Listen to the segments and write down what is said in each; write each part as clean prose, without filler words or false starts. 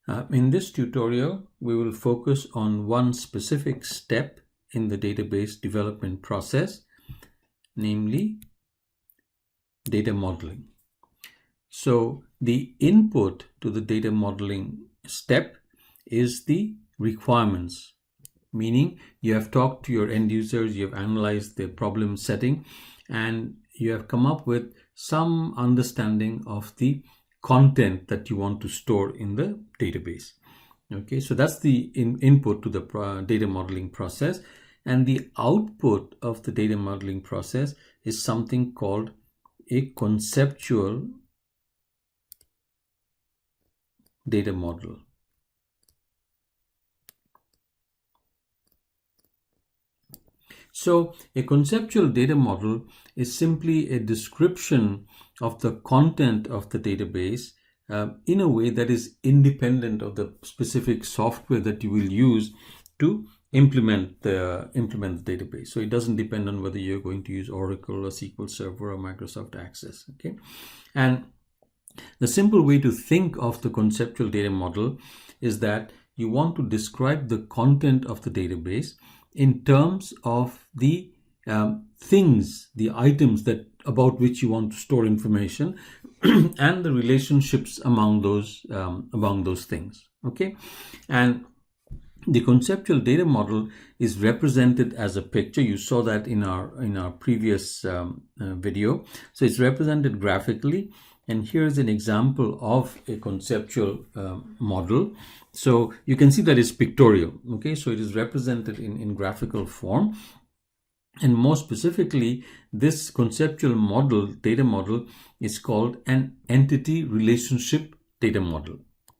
In this tutorial, we will focus on one specific step in the database development process, namely data modeling. So the input to the data modeling step is the requirements, meaning you have talked to your end users, you have analyzed their problem setting, and you have come up with some understanding of the content that you want to store in the database. Okay, so that's the input to the data modeling process, and the output of the data modeling process is something called a conceptual data model. So a conceptual data model is simply a description of the content of the database in a way that is independent of the specific software that you will use to implement the database. So it doesn't depend on whether you're going to use Oracle or SQL Server or Microsoft Access. Okay, and the simple way to think of the conceptual data model is that you want to describe the content of the database in terms of the things, the items about which you want to store information and the relationships among those things. Okay, and the conceptual data model is represented as a picture. You saw that in our previous video. So it's represented graphically, and here's an example of a conceptual model. So you can see that it's pictorial. Okay, so it is represented in graphical form. And more specifically, this conceptual model, data model, is called an entity relationship data model.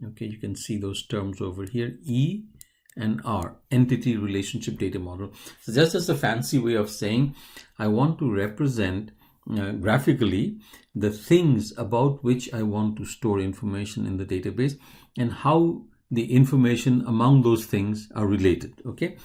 Okay, you can see those terms over here, E and R, entity relationship data model. So that's just a fancy way of saying I want to represent graphically the things about which I want to store information in the database and how the information among those things are related. Okay,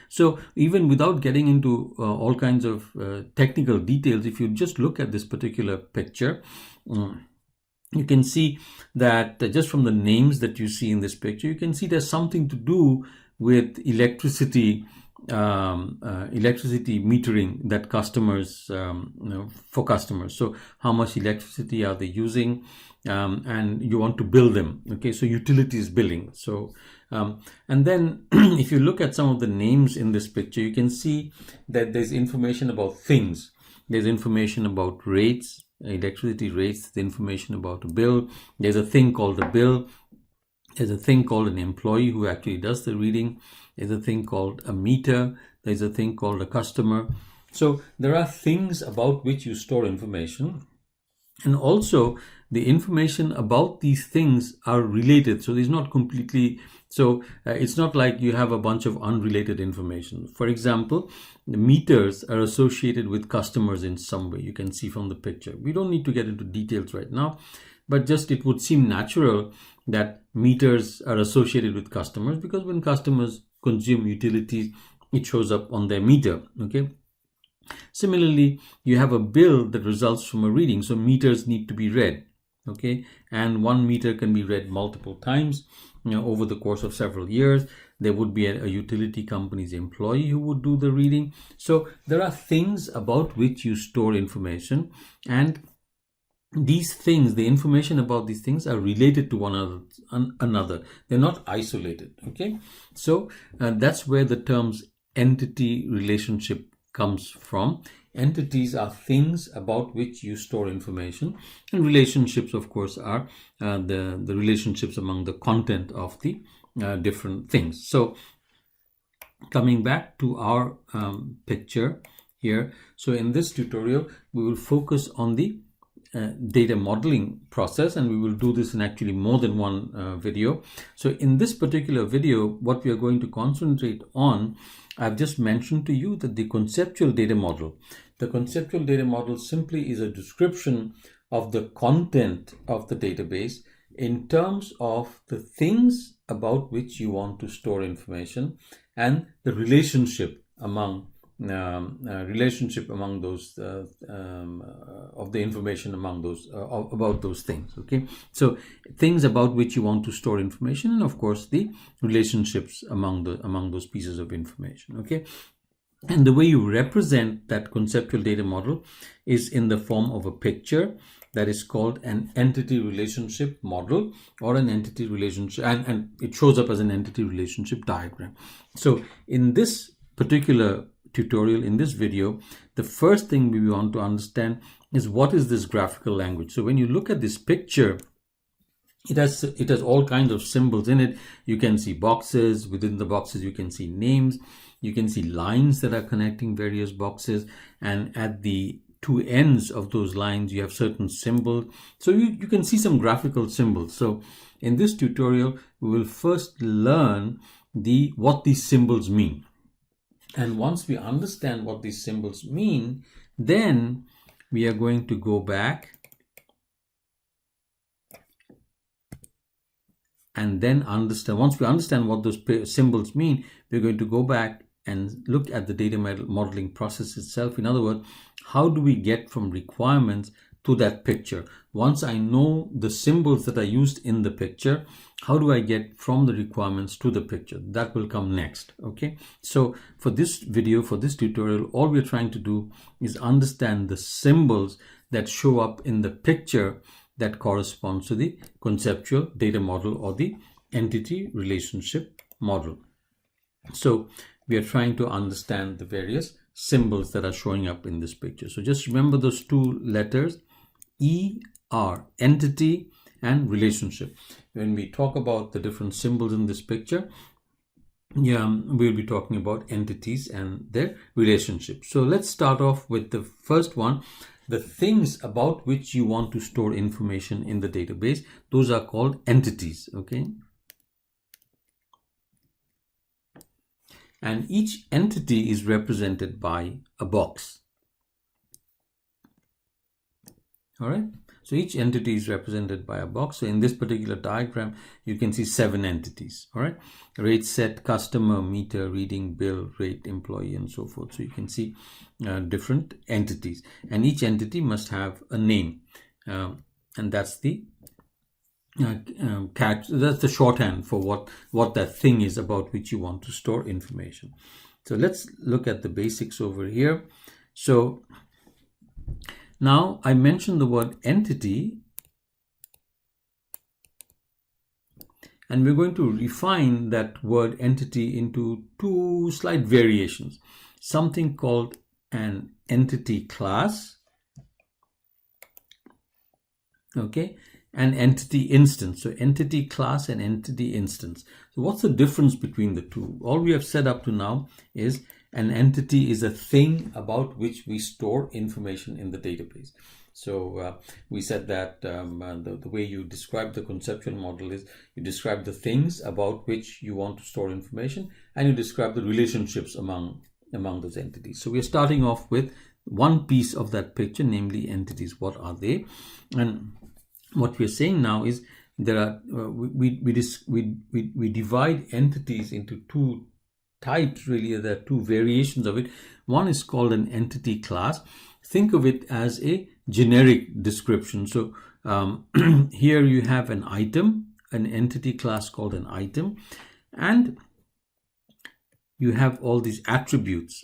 so even without getting into all kinds of technical details, if you just look at this particular picture, you can see that just from the names that you see in this picture, you can see there's something to do with electricity metering that customers for customers. So how much electricity are they using, and you want to bill them. Okay, so utilities billing. So and then if you look at some of the names in this picture, you can see that there's information about things. There's information about rates, electricity rates, the information about a bill. There's a thing called a bill. There's a thing called an employee who actually does the reading. There's a thing called a meter. There's a thing called a customer. So there are things about which you store information. And also the information about these things are related. So it's not completely, it's not like you have a bunch of unrelated information. For example, the meters are associated with customers in some way. You can see from the picture. We don't need to get into details right now, but just it would seem natural that meters are associated with customers because when customers consume utilities, it shows up on their meter. Okay. Similarly, you have a bill that results from a reading, so meters need to be read. Okay, and one meter can be read multiple times, over the course of several years. There would be a utility company's employee who would do the reading. So there are things about which you store information, and these things, the information about these things are related to one another. They're not isolated. Okay, so that's where the terms entity relationship comes from. Entities are things about which you store information, and relationships, of course, are the relationships among the content of the different things. So coming back to our picture here, so in this tutorial we will focus on the data modeling process, and we will do this in actually more than one video. So in this particular video, what we are going to concentrate on, I've just mentioned to you that the conceptual data model. The conceptual data model simply is a description of the content of the database in terms of the things about which you want to store information and the relationship among relationship among those of the information among those about those things. Okay, so things about which you want to store information, and of course the relationships among those pieces of information. Okay, and the way you represent that conceptual data model is in the form of a picture that is called an entity relationship model, or an entity relationship, and it shows up as an entity relationship diagram. So in this particular tutorial, in this video, the first thing we want to understand is what is this graphical language. So when you look at this picture, it has all kinds of symbols in it. You can see boxes. Within the boxes you can see names. You can see lines that are connecting various boxes, and at the two ends of those lines you have certain symbols. So you can see some graphical symbols. So in this tutorial we will first learn what these symbols mean. And once we understand what these symbols mean, then we are going to go back and then understand. Once we understand what those symbols mean, we're going to go back and look at the data modeling process itself. In other words, how do we get from requirements to that picture? Once I know the symbols that are used in the picture, how do I get from the requirements to the picture? That will come next. Okay, so for this video, for this tutorial, all we're trying to do is understand the symbols that show up in the picture that corresponds to the conceptual data model or the entity relationship model. So we are trying to understand the various symbols that are showing up in this picture. So just remember those two letters, ER, entity and relationship. When we talk about the different symbols in this picture, we'll be talking about entities and their relationships. So let's start off with the first one. The things about which you want to store information in the database, those are called entities. Okay, and each entity is represented by a box. All right, so each entity is represented by a box. So in this particular diagram you can see 7 entities. All right, rate set, customer, meter, reading, bill, rate, employee, and so forth. So you can see different entities, and each entity must have a name, and that's the that's the shorthand for what that thing is about which you want to store information. So let's look at the basics over here. So now I mentioned the word entity, and we're going to refine that word entity into 2 slight variations. Something called an entity class, okay, and entity instance. So entity class and entity instance. So what's the difference between the two? All we have said up to now is an entity is a thing about which we store information in the database. So we said that the way you describe the conceptual model is you describe the things about which you want to store information, and you describe the relationships among those entities. So we're starting off with one piece of that picture, namely entities. What are they? And what we're saying now is there are we divide entities into 2 types. Really, there are 2 variations of it. One is called an entity class. Think of it as a generic description. So here you have an item, an entity class called an item, and you have all these attributes.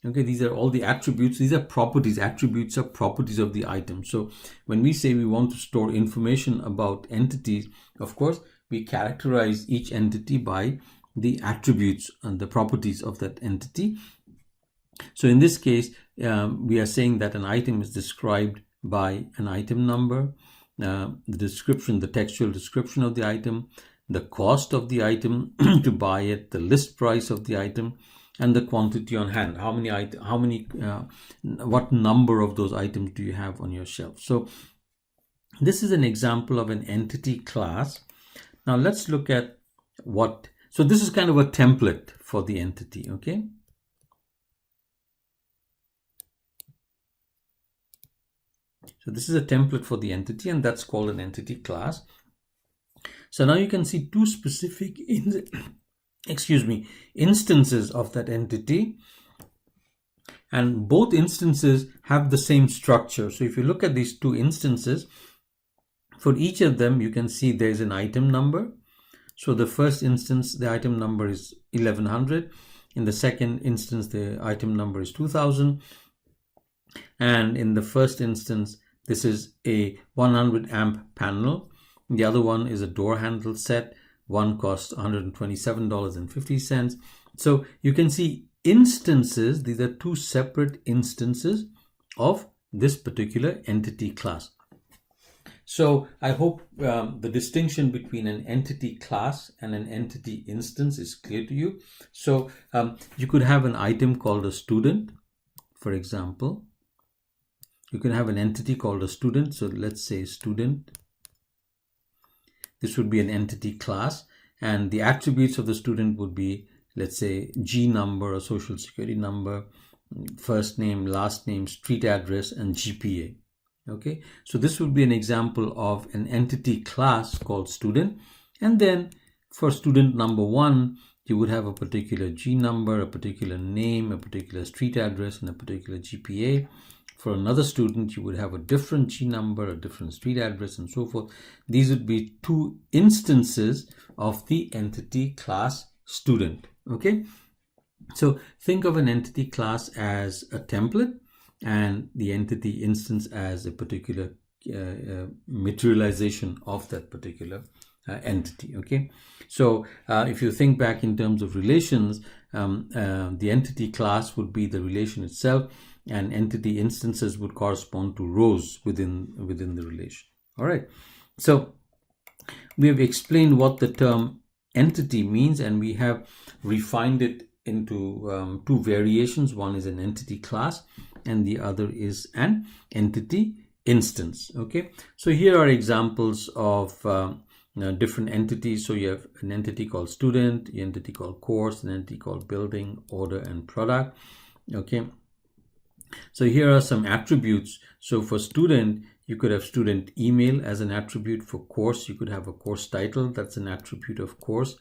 Okay, these are all the attributes. These are properties. Attributes are properties of the item. So when we say we want to store information about entities, of course, we characterize each entity by the attributes and the properties of that entity. So in this case, we are saying that an item is described by an item number, the description, the textual description of the item, the cost of the item to buy it, the list price of the item, and the quantity on hand. What number of those items do you have on your shelf? So this is an example of an entity class. Now let's look at so this is kind of a template for the entity, okay? So this is a template for the entity, and that's called an entity class. So now you can see two specific instances of that entity, and both instances have the same structure. So if you look at these two instances, for each of them you can see there's an item number. So the first instance, the item number is 1100. In the second instance, the item number is 2000. And in the first instance, this is a 100 amp panel. The other one is a door handle set. One costs $127.50. So you can see instances, these are two separate instances of this particular entity class. So I hope the distinction between an entity class and an entity instance is clear to you. So you could have an item called a student, for example. You can have an entity called a student. So let's say student. This would be an entity class, and the attributes of the student would be, let's say, G number, a social security number, first name, last name, street address, and GPA. Okay, so this would be an example of an entity class called student. And then for student number one, you would have a particular G number, a particular name, a particular street address, and a particular GPA. For another student, you would have a different G number, a different street address, and so forth. These would be two instances of the entity class student. Okay, so think of an entity class as a template, and the entity instance as a particular materialization of that particular entity. Okay, so if you think back in terms of relations, the entity class would be the relation itself, and entity instances would correspond to rows within the relation. All right, so we have explained what the term entity means, and we have refined it into two variations. One is an entity class, and the other is an entity instance. Okay, so here are examples of different entities. So you have an entity called student, an entity called course, an entity called building, order, and product. Okay, so here are some attributes. So for student, you could have student email as an attribute. For course, you could have a course title, that's an attribute of course.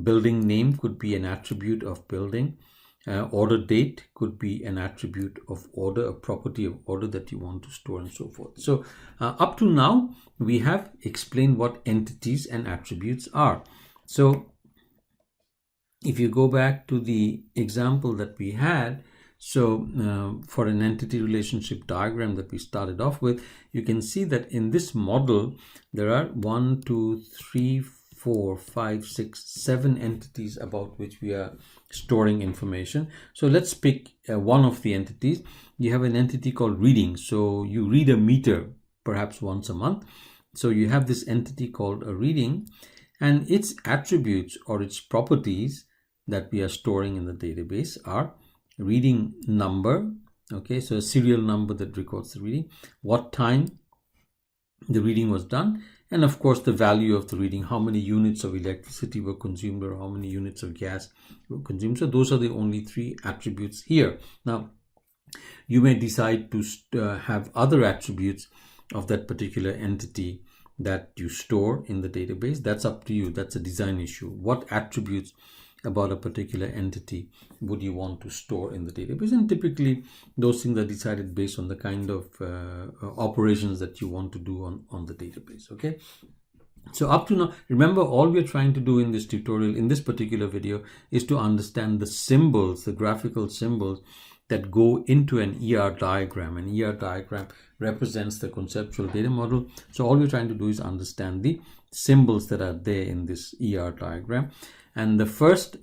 Building name could be an attribute of building. Order date could be an attribute of order, a property of order that you want to store, and so forth. So up to now, we have explained what entities and attributes are. So if you go back to the example that we had, so for an entity relationship diagram that we started off with, you can see that in this model, there are 1, 2, 3, 4, 5, 6, 7 entities about which we are storing information. So let's pick one of the entities. You have an entity called reading. So you read a meter perhaps once a month. So you have this entity called a reading, and its attributes or its properties that we are storing in the database are reading number. Okay, so a serial number that records the reading, what time the reading was done, and of course the value of the reading, how many units of electricity were consumed or how many units of gas were consumed. So those are the only 3 attributes here. Now you may decide to have other attributes of that particular entity that you store in the database. That's up to you. That's a design issue. What attributes about a particular entity would you want to store in the database? And typically those things are decided based on the kind of operations that you want to do on the database. Okay, so up to now, remember, all we're trying to do in this tutorial, in this particular video, is to understand the symbols, the graphical symbols that go into an ER diagram. An ER diagram represents the conceptual data model. So all we're trying to do is understand the symbols that are there in this ER diagram. And the first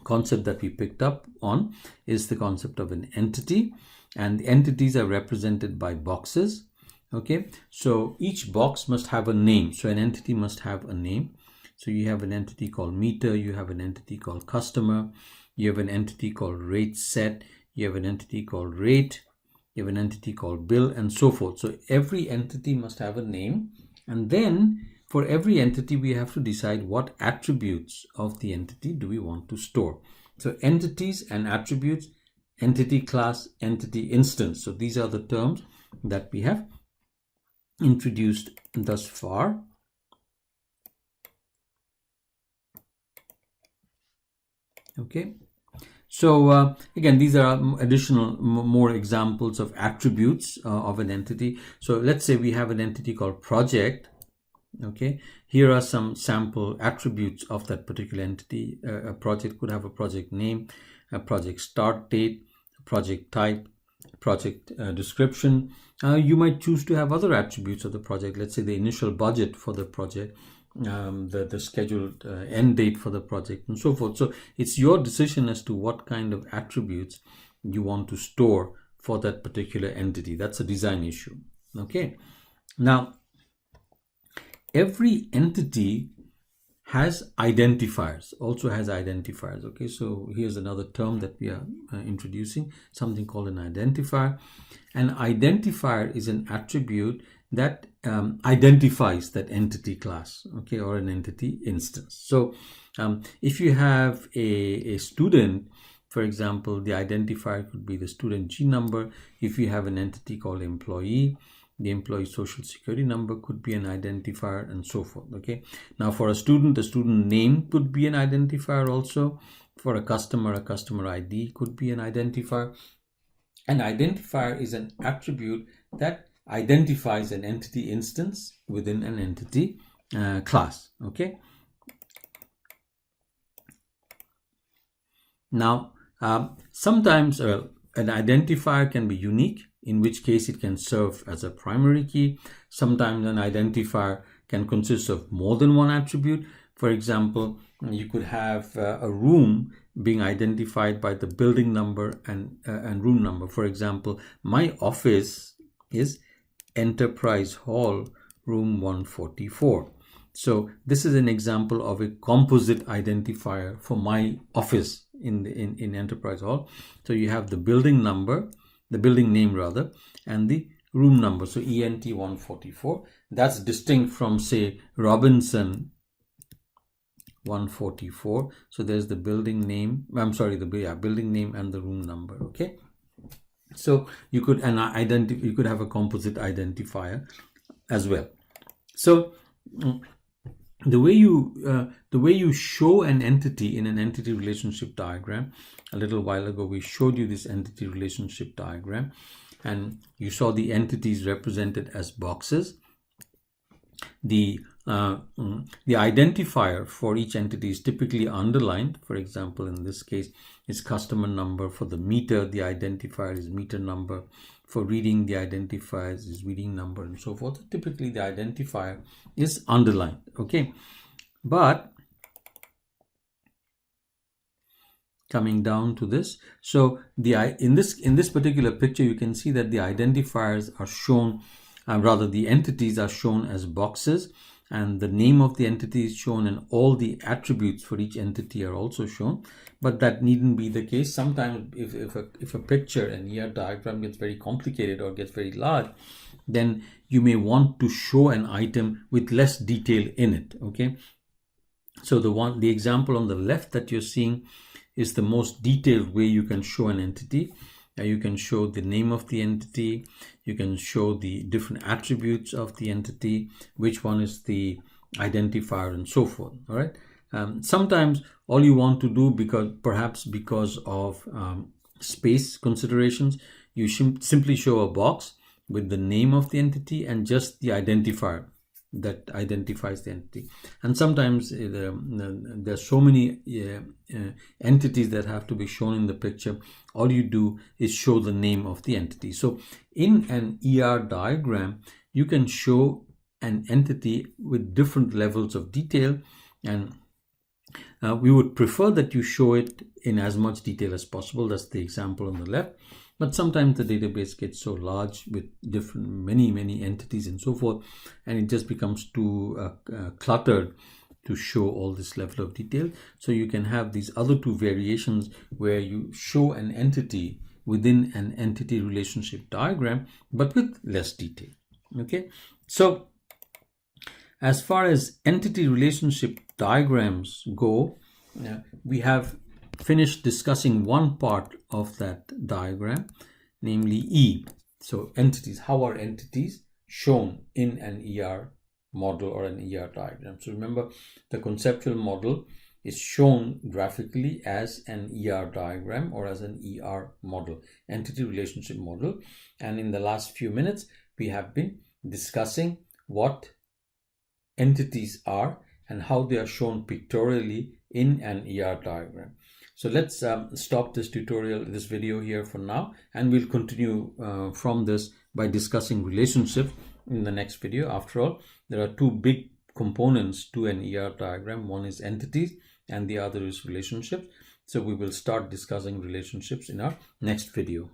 concept that we picked up on is the concept of an entity, and the entities are represented by boxes. Okay, so each box must have a name. So an entity must have a name. So you have an entity called meter, you have an entity called customer, you have an entity called rate set, you have an entity called rate, you have an entity called bill, and so forth. So every entity must have a name, and then for every entity we have to decide what attributes of the entity do we want to store. So entities and attributes, entity class, entity instance. So these are the terms that we have introduced thus far. Okay. So again, these are additional more examples of attributes of an entity. So let's say we have an entity called project. Okay, here are some sample attributes of that particular entity. A project could have a project name, a project start date, a project type, project description. You might choose to have other attributes of the project. Let's say the initial budget for the project, the scheduled end date for the project, and so forth. So it's your decision as to what kind of attributes you want to store for that particular entity. That's a design issue. Okay, now every entity has identifiers, okay. So here's another term that we are introducing, something called an identifier. An identifier is an attribute that identifies that entity class, okay, or an entity instance. So if you have a student, for example, the identifier could be the student G number. If you have an entity called employee, the employee social security number could be an identifier, and so forth. Okay, now for a student name could be an identifier also. For a customer ID could be an identifier. An identifier is an attribute that identifies an entity instance within an entity class. Okay, now sometimes an identifier can be unique, in which case it can serve as a primary key. Sometimes an identifier can consist of more than one attribute. For example, you could have a room being identified by the building number and room number. For example, my office is Enterprise Hall, room 144. So this is an example of a composite identifier for my office in Enterprise Hall. So you have the building number, the building name rather, and the room number. So ENT 144. That's distinct from, say, Robinson 144. So there's the building name. I'm sorry, the building name and the room number. Okay. So you could you could have a composite identifier as well. So the way you show an entity in an entity relationship diagram, a little while ago we showed you this entity relationship diagram, and you saw the entities represented as boxes. The identifier for each entity is typically underlined. For example, in this case, it's customer number. For the meter, the identifier is meter number. For reading, the identifier is reading number, and so forth. Typically, the identifier is underlined. Okay, but coming down to this, so in this particular picture, you can see that the identifiers are shown, rather the entities are shown as boxes, and the name of the entity is shown, and all the attributes for each entity are also shown. But that needn't be the case. Sometimes if a picture, an ER diagram, gets very complicated or gets very large, then you may want to show an item with less detail in it. Okay, so the example on the left that you're seeing is the most detailed way you can show an entity. You can show the name of the entity, you can show the different attributes of the entity, which one is the identifier, and so forth. All right. Sometimes all you want to do, because of space considerations, you simply show a box with the name of the entity and just the identifier that identifies the entity. And sometimes there's so many entities that have to be shown in the picture. All you do is show the name of the entity. So in an ER diagram, you can show an entity with different levels of detail, and we would prefer that you show it in as much detail as possible. That's the example on the left. But sometimes the database gets so large with many entities and so forth, and it just becomes too cluttered to show all this level of detail. So you can have these other two variations where you show an entity within an entity relationship diagram, but with less detail. Okay, so as far as entity relationship diagrams go, we have finished discussing one part of that diagram, namely E. So entities, how are entities shown in an ER model or an ER diagram? So remember, the conceptual model is shown graphically as an ER diagram or as an ER model, entity relationship model. And in the last few minutes, we have been discussing what entities are and how they are shown pictorially in an ER diagram. So let's stop this video here for now, and we'll continue from this by discussing relationships in the next video. After all, there are two big components to an ER diagram. One is entities and the other is relationships. So we will start discussing relationships in our next video.